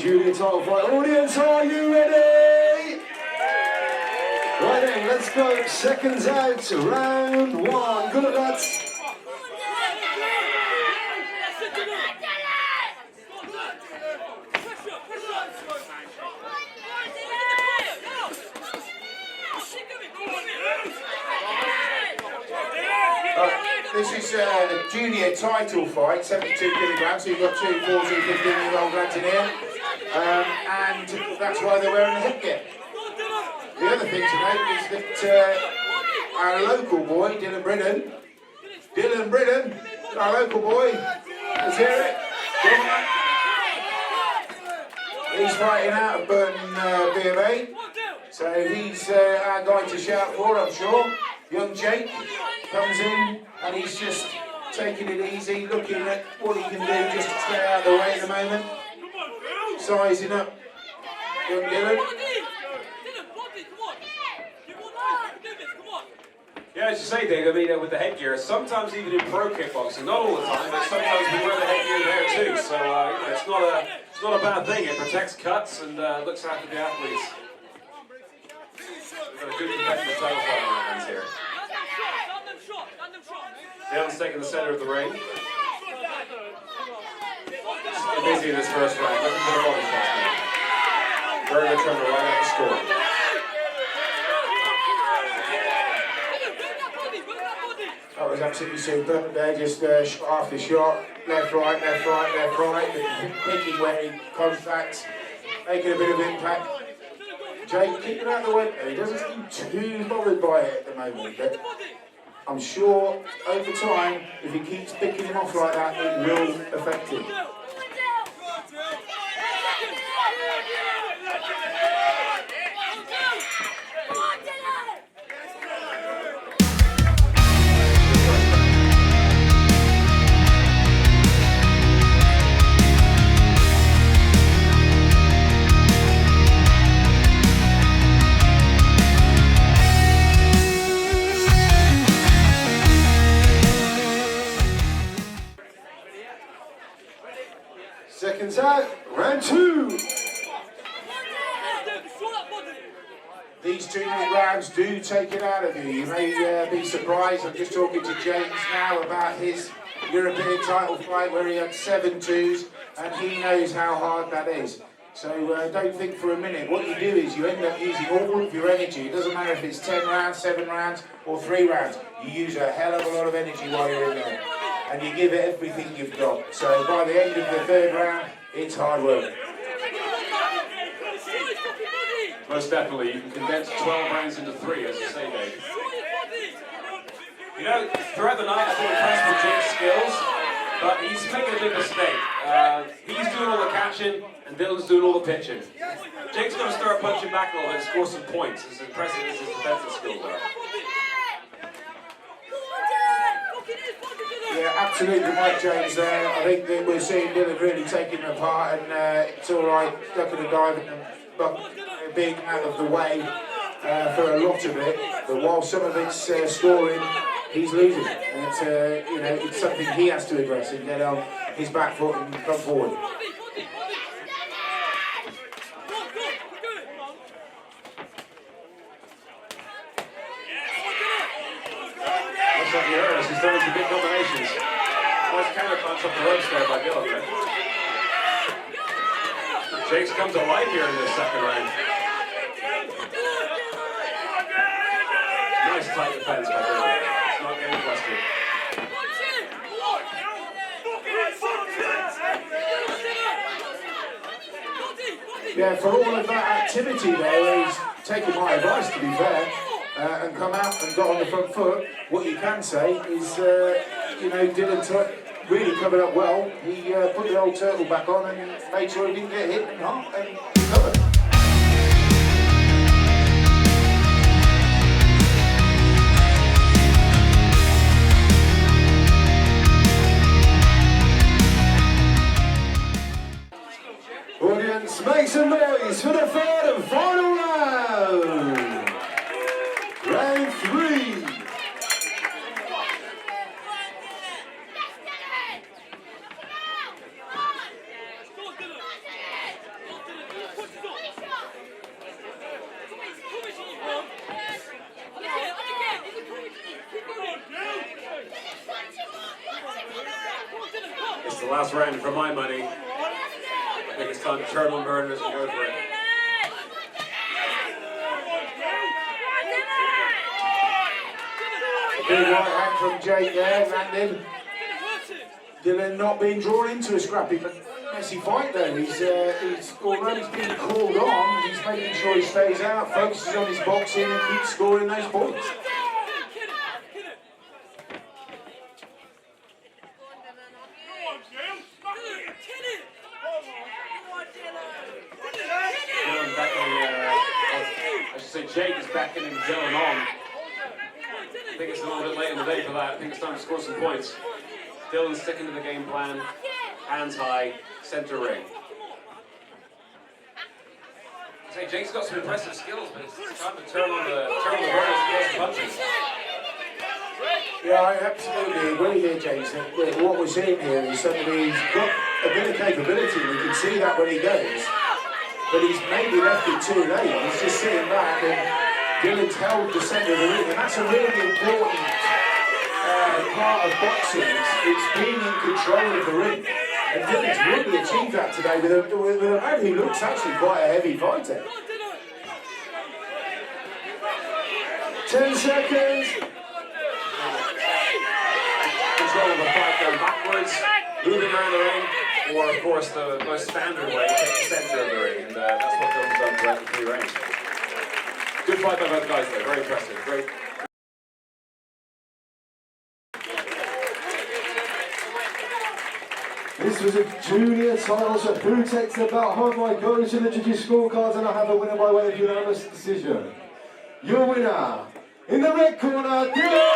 junior title fight. Audience, are you ready? Right then, let's go. Seconds out, round one. Good luck, lads. This is a junior title fight, 72 kilograms, so you've got two 14, 15-year-old lads in here, and that's why they're wearing the headgear. The other thing to note is that our local boy, Dylan Briddon, our local boy, let's hear it, come on. He's fighting out of Burton BMA, so he's our guy to shout for, I'm sure. Young Jake comes in and he's just taking it easy, looking at what he can do just to stay out of the way at the moment. Sizing up young Dylan. Yeah, as you say, Dave, I mean, with the headgear, sometimes even in pro kickboxing, not all the time, but sometimes we wear the headgear there too. So you know, it's not a bad thing. It protects cuts and looks after the athletes. We've got a good competitive title fight on our hands here. Dylan's taking the center of the ring. Stay busy in this first round. Looking for the body shots now. Berger trying to run out the score. That was absolutely super. They just shot after shot, left, right, left, right, left, right, picking where he contacts, making a bit of impact. Jake keeping out of the way. He doesn't seem too bothered by it at the moment, but I'm sure over time, if he keeps picking him off like that, it will affect him. Seconds out, round two. These 2 minute rounds do take it out of you. You may be surprised. I'm just talking to James now about his European title fight where he had 7 twos, and he knows how hard that is. So don't think for a minute. What you do is you end up using all of your energy. It doesn't matter if it's 10 rounds, 7 rounds, or 3 rounds. You use a hell of a lot of energy while you're in there. And you give it everything you've got. So by the end of the 3rd round, it's hard work. Most definitely, you can condense 12 rounds into 3, as you say, Dave. You know, throughout the night, I've been impressed with Jake's skills, but he's making a big mistake. He's doing all the catching, and Dylan's doing all the pitching. Jake's going to start punching back a little bit and score some points, as impressive as his defensive skills are. Yeah, absolutely right, James. I think that we're seeing Dylan really taking them apart, and it's all right, ducking and diving, but being out of the way for a lot of it. But while some of it's scoring, he's losing. And it's you know, it's something he has to address and get on his back foot and come forward. Looks like you heard us. He's throwing some big combinations. Nice counter punch up the ropes there by Dylan. Jake's come to life here in this 2nd round. Nice tight defense by Dylan. It's not getting flustered. Yeah, for all of that activity there, he's taken my advice, to be fair, and come out and got on the front foot. What you can say is, you know, Dylan really covered up well. He put the old turtle back on and made sure he didn't get hit and recovered. Audience, make some noise for the 3rd and final round. Round 3. last round for my money. I think it's time to turn on Burners and go for it. Big right hand from Jake there, landing. Dylan not being drawn into a scrappy, but messy fight though. He's although he's being called on, he's making sure he stays out, focuses on his boxing and keeps scoring those points. Dylan backing, I should say Jake is backing Dylan on. I think it's a little bit late in the day for that. I think it's time to score some points. Dylan's sticking to the game plan. Hands high, centre ring. I say Jake's got some impressive skills, but it's time to turn on the burners and get some punches. Yeah, I absolutely agree here, James. What we're seeing here is somebody who's got a bit of capability. We can see that when he goes. But he's maybe left it too late. He's just sitting back and Dylan's held the centre of the ring, and that's a really important part of boxing. It's being in control of the ring. And Dylan's really achieved that today with a man who looks actually quite a heavy fighter. 10 seconds. Control of the fight going backwards, moving around the ring, or of course the most standard way, take the centre of the ring, and that's what Dylan's done throughout the 3 rounds. Good fight by both guys though, very impressive. Great. This was a junior title, so who takes the belt home? I go to the judges' scorecards and I have a winner by way of unanimous decision. Your winner, in the red corner, Dylan!